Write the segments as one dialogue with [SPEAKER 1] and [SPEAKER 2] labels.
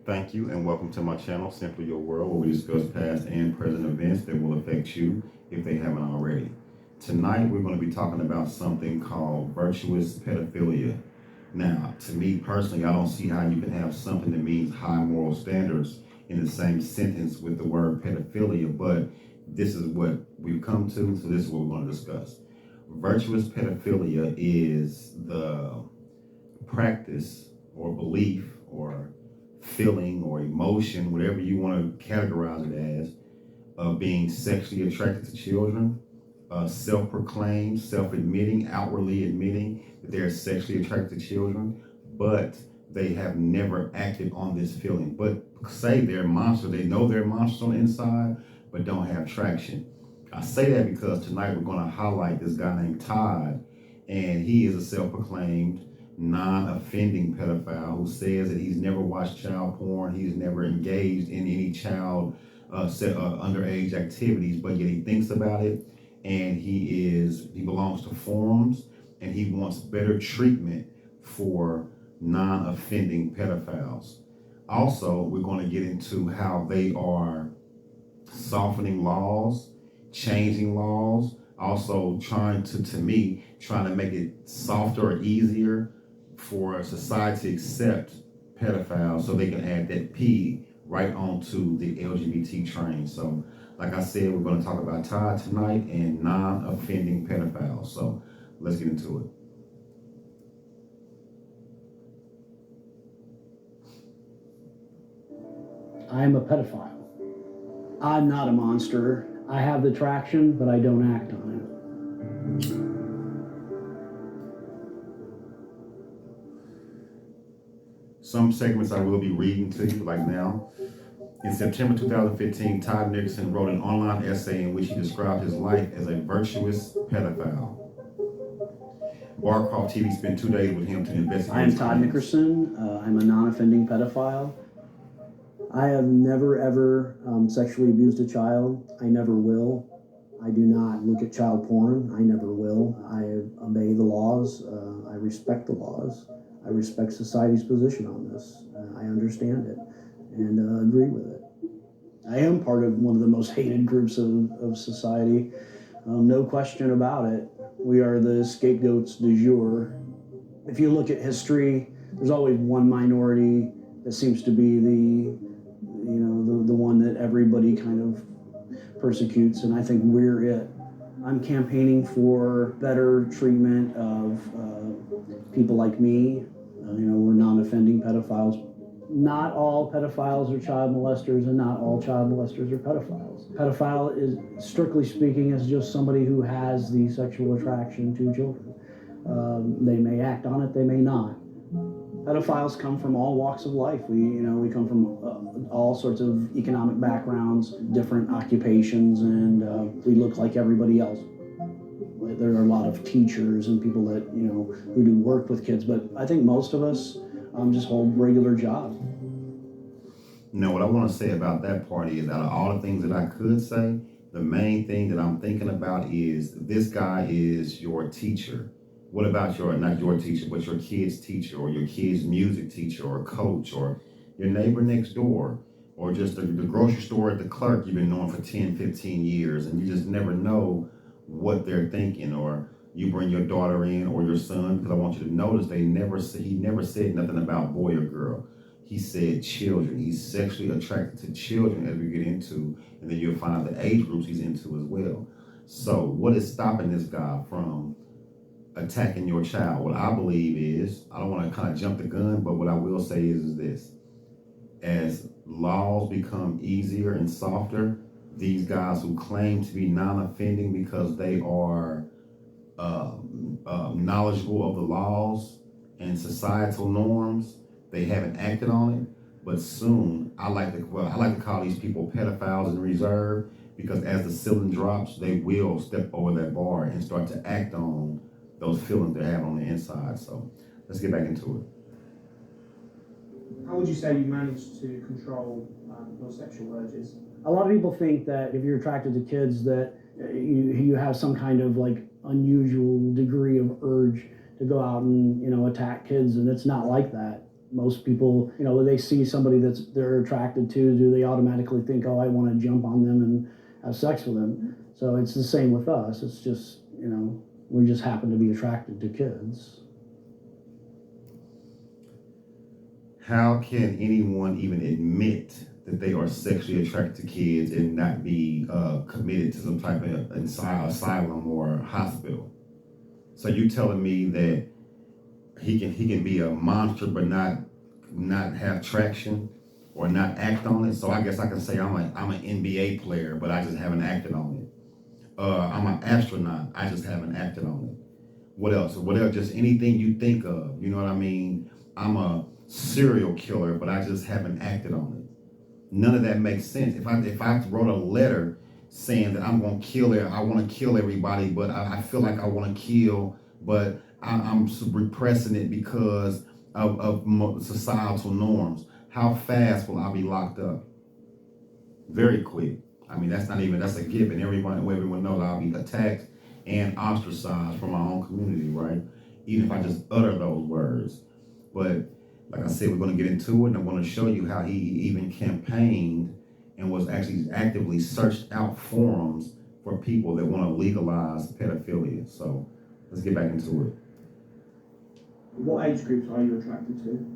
[SPEAKER 1] Thank you and welcome to my channel, Simply Your World, where we discuss past and present events that will affect you if they haven't already. Tonight, we're going to be talking about something called virtuous pedophilia. Now, to me personally, I don't see how you can have something that means high moral standards in the same sentence with the word pedophilia, but this is what we've come to, so this is what we're going to discuss. Virtuous pedophilia is the practice or belief or feeling or emotion, whatever you want to categorize it as, of being sexually attracted to children, self-proclaimed, self-admitting, outwardly admitting that they're sexually attracted to children, but they have never acted on this feeling. But say they're monsters, they know they're monsters on the inside, but don't have traction. I say that because tonight we're going to highlight this guy named Todd, and he is a self-proclaimed non-offending pedophile who says that he's never watched child porn, he's never engaged in any child underage activities, but yet he thinks about it, and he belongs to forums, and he wants better treatment for non-offending pedophiles. Also, we're going to get into how they are softening laws, changing laws, also trying to make it softer or easier for society to accept pedophiles so they can add that P right onto the LGBT train. So, like I said, we're going to talk about Todd tonight and non-offending pedophiles. So, let's get into it.
[SPEAKER 2] I am a pedophile. I'm not a monster. I have the traction, but I don't act on it.
[SPEAKER 1] Some segments I will be reading to you, like now. In September 2015, Todd Nickerson wrote an online essay in which he described his life as a virtuous pedophile. Barcroft TV spent 2 days with him to investigate.
[SPEAKER 2] I am Todd Nickerson. I'm a non-offending pedophile. I have never ever sexually abused a child. I never will. I do not look at child porn. I never will. I obey the laws. I respect the laws. I respect society's position on this. I understand it and agree with it. I am part of one of the most hated groups of society. No question about it. We are the scapegoats du jour. If you look at history, there's always one minority that seems to be the one that everybody kind of persecutes, and I think we're it. I'm campaigning for better treatment of people like me. We're non-offending pedophiles. Not all pedophiles are child molesters, and not all child molesters are pedophiles. Pedophile is, strictly speaking, is just somebody who has the sexual attraction to children. They may act on it, they may not. Pedophiles come from all walks of life. We come from all sorts of economic backgrounds, different occupations, and we look like everybody else. There are a lot of teachers and people that who do work with kids, but I think most of us just hold regular jobs.
[SPEAKER 1] Now, what I want to say about that part is, out of all the things that I could say, the main thing that I'm thinking about is this guy is your teacher. What about not your teacher, but your kid's teacher, or your kid's music teacher, or coach, or your neighbor next door, or just the grocery store at the clerk you've been knowing for 10, 15 years, and you just never know what they're thinking. Or you bring your daughter in or your son, because I want you to notice he never said nothing about boy or girl. He said children. He's sexually attracted to children, as we get into, and then you'll find out the age groups he's into as well. So what is stopping this guy from attacking your child? What I believe is, I don't want to kind of jump the gun, but what I will say is this: as laws become easier and softer, these guys who claim to be non-offending because they are knowledgeable of the laws and societal norms, they haven't acted on it. But soon, I like to call these people pedophiles in reserve, because as the ceiling drops, they will step over that bar and start to act on those feelings they have on the inside. So let's get back into it.
[SPEAKER 3] How would you say you managed to control your sexual urges?
[SPEAKER 2] A lot of people think that if you're attracted to kids that you have some kind of unusual degree of urge to go out and attack kids, and it's not like that. Most people, when they see somebody they're attracted to, do they automatically think, oh, I want to jump on them and have sex with them? So it's the same with us. It's just, we just happen to be attracted to kids.
[SPEAKER 1] How can anyone even admit that they are sexually attracted to kids and not be committed to some type of asylum or hospital? So you telling me that he can be a monster but not have traction or not act on it? So I guess I can say I'm an NBA player, but I just haven't acted on it. I'm an astronaut, I just haven't acted on it. What else? Just anything you think of. You know what I mean? I'm a serial killer, but I just haven't acted on it. None of that makes sense. If I wrote a letter saying that I'm gonna kill it, I want to kill everybody, but I feel like I want to kill, but I'm repressing it because of societal norms. How fast will I be locked up? Very quick. I mean, that's a given. Everyone knows I'll be attacked and ostracized from my own community, right? Even if I just utter those words. But like I said, we're going to get into it, and I'm going to show you how he even campaigned and was actually actively searched out forums for people that want to legalize pedophilia. So let's get back into it.
[SPEAKER 3] What age groups are you attracted to?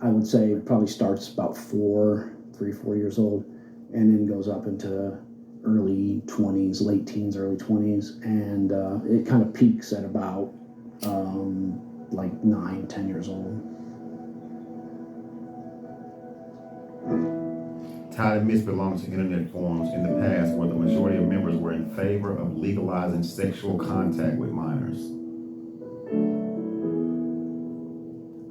[SPEAKER 2] I would say it probably starts about 4 years old, and then goes up into early 20s, late teens, early 20s, and it kind of peaks at about like 9, 10 years old.
[SPEAKER 1] Tyler Mitz belongs to internet forums in the past where the majority of members were in favor of legalizing sexual contact with minors.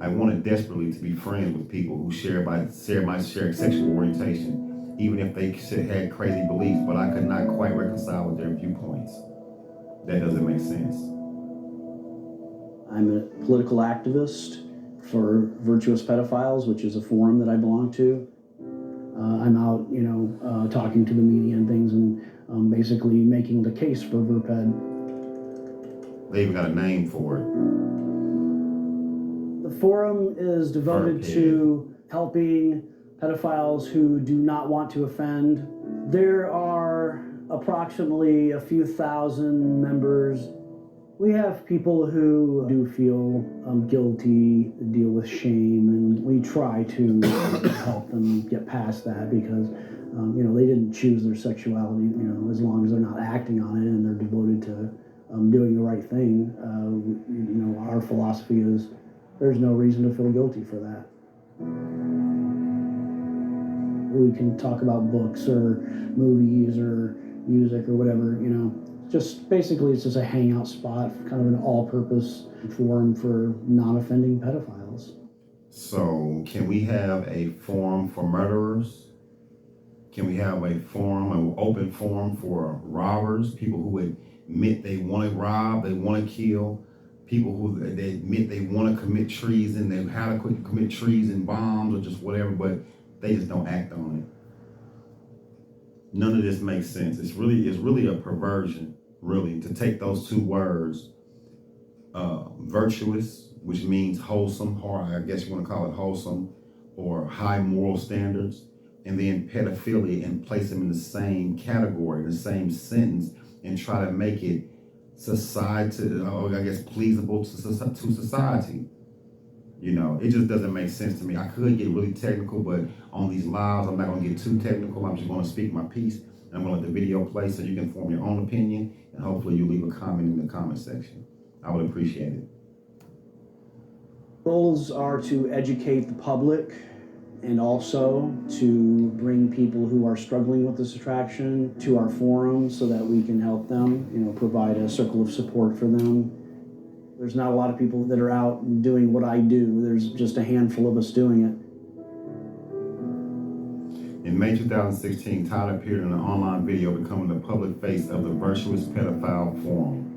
[SPEAKER 1] I wanted desperately to be friends with people who share my sexual orientation, even if they had crazy beliefs, but I could not quite reconcile with their viewpoints. That doesn't make sense.
[SPEAKER 2] I'm a political activist for Virtuous Pedophiles, which is a forum that I belong to. I'm out, talking to the media and things, and basically making the case for VerPed.
[SPEAKER 1] They even got a name for it.
[SPEAKER 2] The forum is devoted to helping pedophiles who do not want to offend. There are approximately a few thousand members. We have people who do feel guilty, deal with shame, and we try to help them get past that because, they didn't choose their sexuality, as long as they're not acting on it and they're devoted to doing the right thing. Our philosophy is there's no reason to feel guilty for that. We can talk about books or movies or music or whatever, Just basically, it's just a hangout spot, kind of an all-purpose forum for non-offending pedophiles.
[SPEAKER 1] So, can we have a forum for murderers? Can we have a forum, an open forum for robbers, people who admit they want to rob, they want to kill, people who they admit they want to commit treason, they how to commit treason, bombs, or just whatever, but they just don't act on it. None of this makes sense. It's really a perversion, really, to take those two words, virtuous, which means wholesome, or I guess you want to call it wholesome, or high moral standards, and then pedophilia, and place them in the same category, the same sentence, and try to make it pleasable to society. It just doesn't make sense to me. I could get really technical, but on these lives, I'm not going to get too technical. I'm just going to speak my piece, and I'm going to let the video play so you can form your own opinion, and hopefully you leave a comment in the comment section. I would appreciate it.
[SPEAKER 2] Goals are to educate the public and also to bring people who are struggling with this attraction to our forum so that we can help them, provide a circle of support for them. There's not a lot of people that are out doing what I do. There's just a handful of us doing it.
[SPEAKER 1] In May 2016, Tyler appeared in an online video becoming the public face of the Virtuous Pedophile Forum.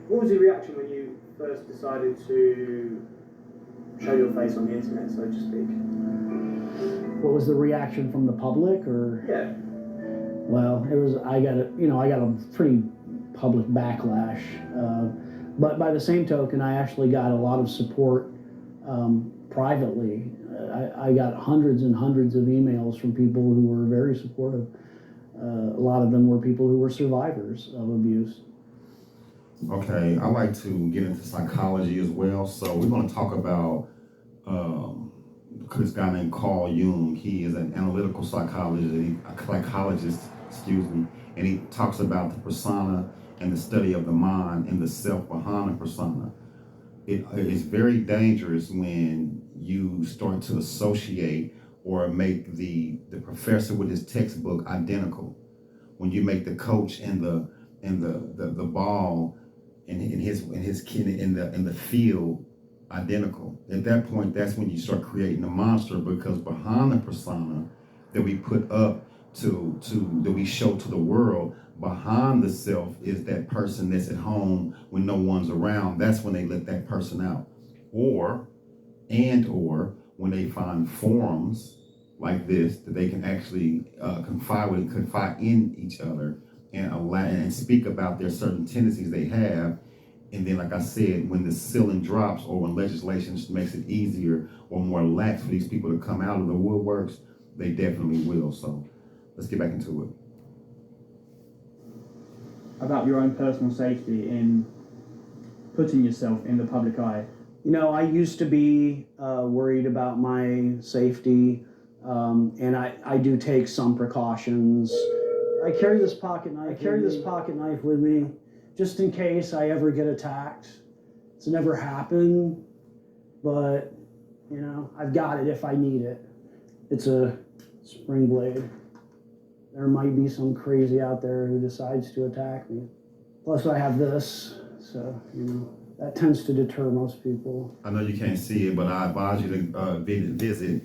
[SPEAKER 3] What was your reaction when you first decided to show your face on the internet, so to speak?
[SPEAKER 2] What was the reaction from the public, or?
[SPEAKER 3] Yeah.
[SPEAKER 2] Well, I got a pretty public backlash. But by the same token, I actually got a lot of support privately. I got hundreds and hundreds of emails from people who were very supportive. A lot of them were people who were survivors of abuse.
[SPEAKER 1] Okay, I like to get into psychology as well. So we're going to talk about this guy named Carl Jung. He is an analytical psychologist, and he talks about the persona and the study of the mind and the self behind the persona. It is very dangerous when you start to associate or make the professor with his textbook identical. When you make the coach and the ball in the field identical. At that point, that's when you start creating a monster, because behind the persona that we put up that we show to the world, behind the self is that person that's at home when no one's around. That's when they let that person out. Or when they find forums like this that they can actually confide in each other and speak about their certain tendencies they have. And then, like I said, when the ceiling drops or when legislation makes it easier or more lax for these people to come out of the woodworks, they definitely will. So let's get back into it.
[SPEAKER 4] About your own personal safety in putting yourself in the public eye.
[SPEAKER 2] You know, I used to be worried about my safety, and I do take some precautions. I carry this pocket knife with me just in case I ever get attacked. It's never happened, but you know, I've got it if I need it. It's a spring blade. There might be some crazy out there who decides to attack me. Plus I have this, so you know, that tends to deter most people.
[SPEAKER 1] I know you can't see it, but I advise you to visit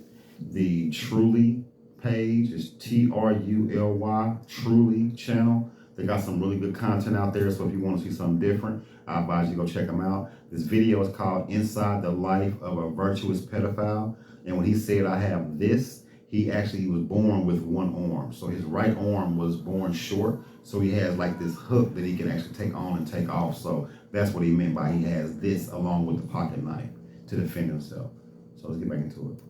[SPEAKER 1] the Truly page. It's Truly, Truly channel. They got some really good content out there, so if you want to see something different, I advise you to go check them out. This video is called Inside the Life of a Virtuous Pedophile. And when he said I have this, he was born with one arm. So his right arm was born short. So he has like this hook that he can actually take on and take off. So that's what he meant by he has this along with the pocket knife to defend himself. So let's get back into it.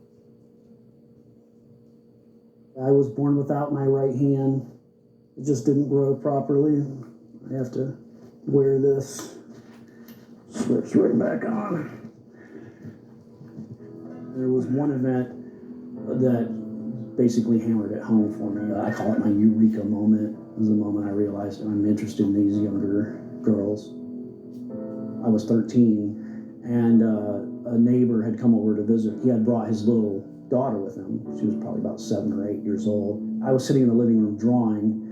[SPEAKER 2] I was born without my right hand. It just didn't grow properly. I have to wear this. Slips right back on. There was one event that basically hammered it home for me. I call it my eureka moment. It was the moment I realized I'm interested in these younger girls. I was 13, and a neighbor had come over to visit. He had brought his little daughter with him. She was probably about 7 or 8 years old. I was sitting in the living room drawing,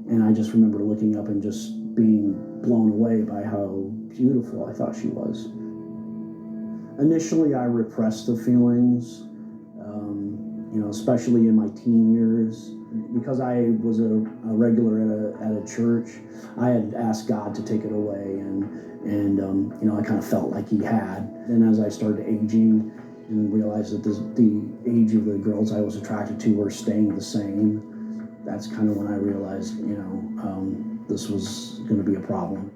[SPEAKER 2] and I just remember looking up and just being blown away by how beautiful I thought she was. Initially, I repressed the feelings, you know, especially in my teen years. Because I was a regular at a church, I had asked God to take it away, and you know, I kind of felt like He had. And as I started aging and realized that the age of the girls I was attracted to were staying the same, that's kind of when I realized, you know, this was going to be a problem.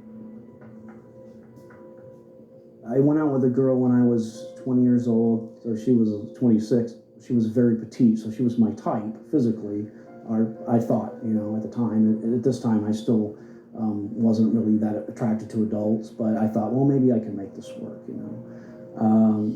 [SPEAKER 2] I went out with a girl when I was 20 years old, so she was 26. She was very petite, so she was my type physically, or I thought, you know, at the time. At this time, I still wasn't really that attracted to adults, but I thought, well, maybe I can make this work, you know.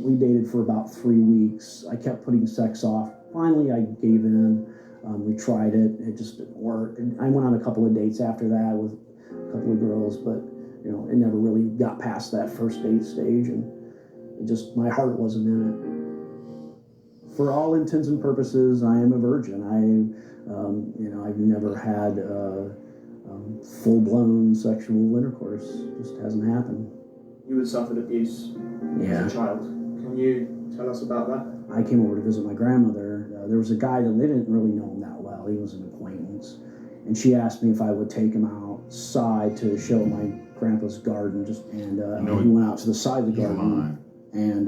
[SPEAKER 2] We dated for about 3 weeks. I kept putting sex off. Finally, I gave in. We tried it. It just didn't work. And I went on a couple of dates after that with a couple of girls, but you know, it never really got past that first date stage, and it just, my heart wasn't in it. For all intents and purposes, I am a virgin. You know, I've never had full-blown sexual intercourse. It just hasn't happened.
[SPEAKER 3] You had suffered abuse as a child. Can you tell us about that?
[SPEAKER 2] I came over to visit my grandmother. There was a guy that they didn't really know him that well. He was an acquaintance. And she asked me if I would take him outside to show my grandpa's garden. He went out to the side of the garden and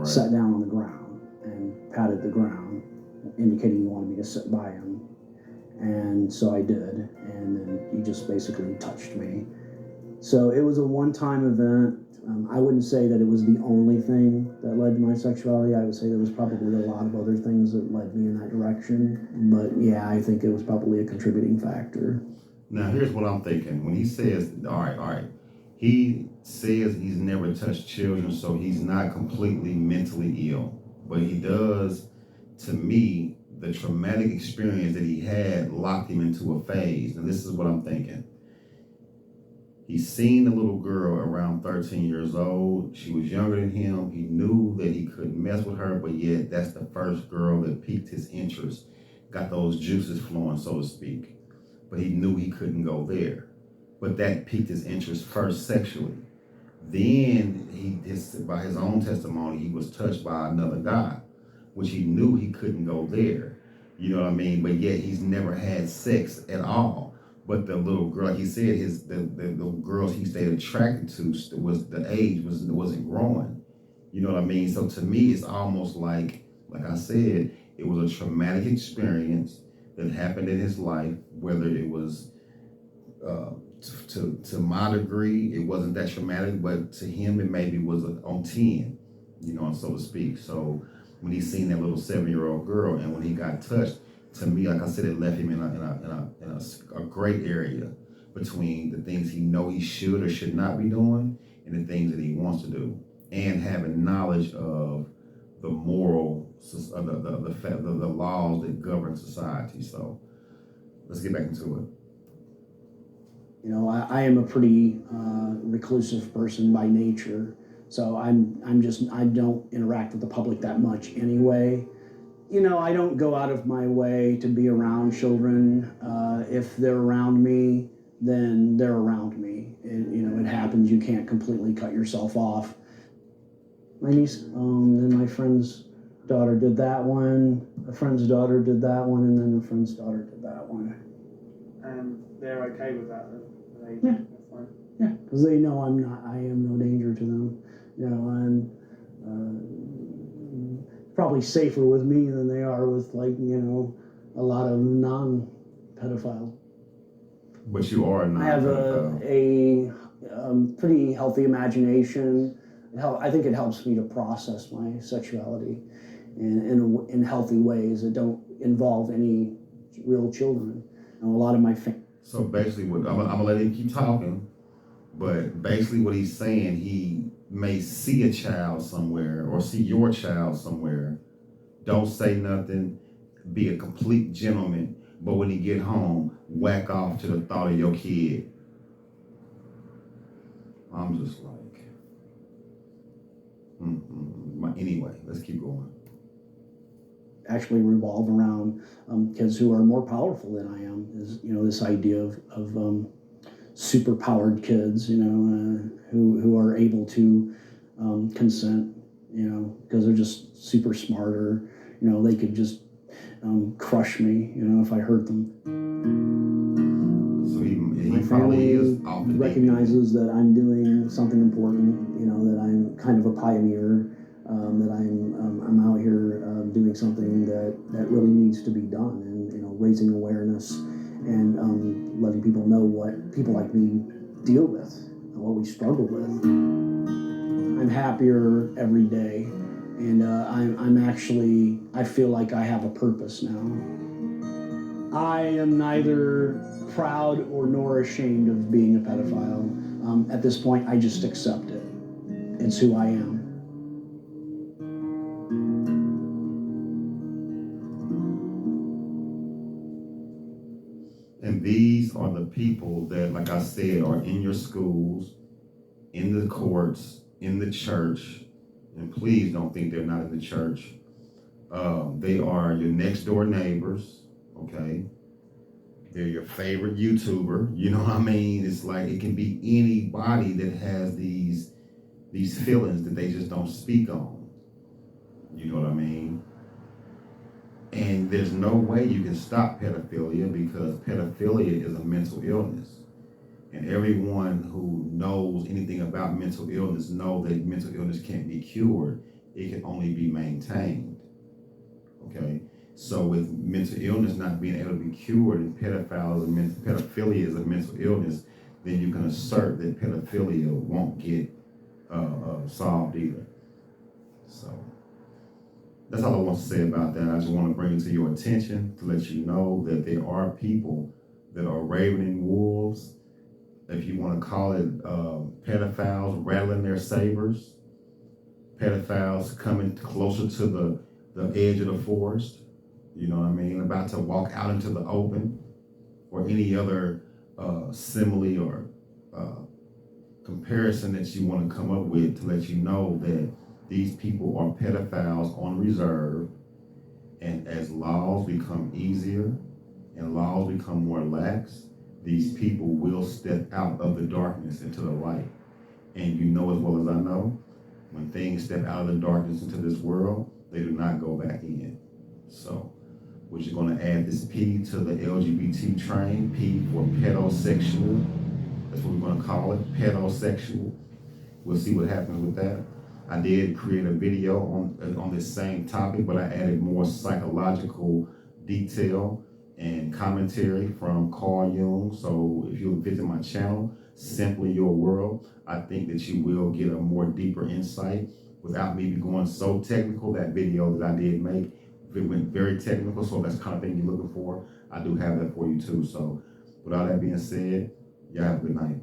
[SPEAKER 2] sat down on the ground and patted the ground, indicating he wanted me to sit by him. And so I did. And then he just basically touched me. So it was a one-time event. I wouldn't say that it was the only thing that led to my sexuality. I would say there was probably a lot of other things that led me in that direction. But yeah, I think it was probably a contributing factor.
[SPEAKER 1] Now, here's what I'm thinking. When he says, all right, he says he's never touched children, so he's not completely mentally ill. But he does, to me, the traumatic experience that he had locked him into a phase. And this is what I'm thinking. He's seen the little girl around 13 years old. She was younger than him. He knew that he couldn't mess with her, but yet that's the first girl that piqued his interest, got those juices flowing, so to speak. But he knew he couldn't go there. But that piqued his interest first sexually. Then, by his own testimony, he was touched by another guy, which he knew he couldn't go there. You know what I mean? But yet he's never had sex at all. But the little girl, like he said, the girls he stayed attracted to was the age wasn't growing. You know what I mean? So to me, it's almost like I said, it was a traumatic experience that happened in his life. Whether it was to my degree, it wasn't that traumatic, but to him, it maybe was on 10. You know, so to speak. So when he seen that little 7-year-old girl, and when he got touched, to me, like I said, it left him in a great area between the things he know he should or should not be doing and the things that he wants to do, and having knowledge of the moral, the laws that govern society. So let's get back into it.
[SPEAKER 2] You know, I am a pretty reclusive person by nature, so I don't interact with the public that much anyway. You know, I don't go out of my way to be around children. If they're around me, then they're around me. It happens. You can't completely cut yourself off. My niece, and my friend's daughter did that one. A friend's daughter did that one, and then a friend's daughter did that one.
[SPEAKER 3] And they're okay with that?
[SPEAKER 2] Yeah. Yeah, because they know I am no danger to them. You know, I'm probably safer with me than they are with, a lot of non-pedophiles.
[SPEAKER 1] But you are not.
[SPEAKER 2] I have a pretty healthy imagination. I think it helps me to process my sexuality in healthy ways that don't involve any real children. A lot of my
[SPEAKER 1] So basically, I'm gonna let him keep talking, but basically what he's saying, he may see a child somewhere or see your child somewhere, don't say nothing, be a complete gentleman, but when he get home, whack off to the thought of your kid. I'm just like, anyway, let's keep going.
[SPEAKER 2] Actually revolve around kids who are more powerful than I am. Is this idea of super powered kids, who are able to consent, because they're just super smarter. They could just crush me, if I hurt them.
[SPEAKER 1] So he
[SPEAKER 2] My
[SPEAKER 1] probably
[SPEAKER 2] family
[SPEAKER 1] is off the
[SPEAKER 2] recognizes that I'm doing something important, that I'm kind of a pioneer, that I'm out here doing something that really needs to be done, and raising awareness and letting people know what people like me deal with and what we struggle with. I'm happier every day, and I feel like I have a purpose now. I am neither proud nor ashamed of being a pedophile. At this point, I just accept it. It's who I am.
[SPEAKER 1] And these are the people that, like I said, are in your schools, in the courts, in the church. And please don't think they're not in the church. They are your next door neighbors, okay? They're your favorite YouTuber. You know what I mean? It's like it can be anybody that has these feelings that they just don't speak on. You know what I mean? And there's no way you can stop pedophilia, because pedophilia is a mental illness. And everyone who knows anything about mental illness knows that mental illness can't be cured. It can only be maintained. Okay? So with mental illness not being able to be cured, and pedophilia is a mental illness, then you can assert that pedophilia won't get solved either. So that's all I want to say about that. I just want to bring it to your attention to let you know that there are people that are ravening wolves, if you want to call it pedophiles rattling their sabers, pedophiles coming closer to the edge of the forest, you know what I mean, about to walk out into the open, or any other simile or comparison that you want to come up with to let you know that these people are pedophiles on reserve. And as laws become easier and laws become more lax, these people will step out of the darkness into the light. And you know as well as I know, when things step out of the darkness into this world, they do not go back in. So we're just going to add this P to the LGBT train, P for pedosexual. That's what we're going to call it, pedosexual. We'll see what happens with that. I did create a video on this same topic, but I added more psychological detail and commentary from Carl Jung. So if you visit my channel, Simply Your World, I think that you will get a more deeper insight without me going so technical. That video that I did make, it went very technical, so if that's the kind of thing you're looking for, I do have that for you too. So with all that being said, y'all have a good night.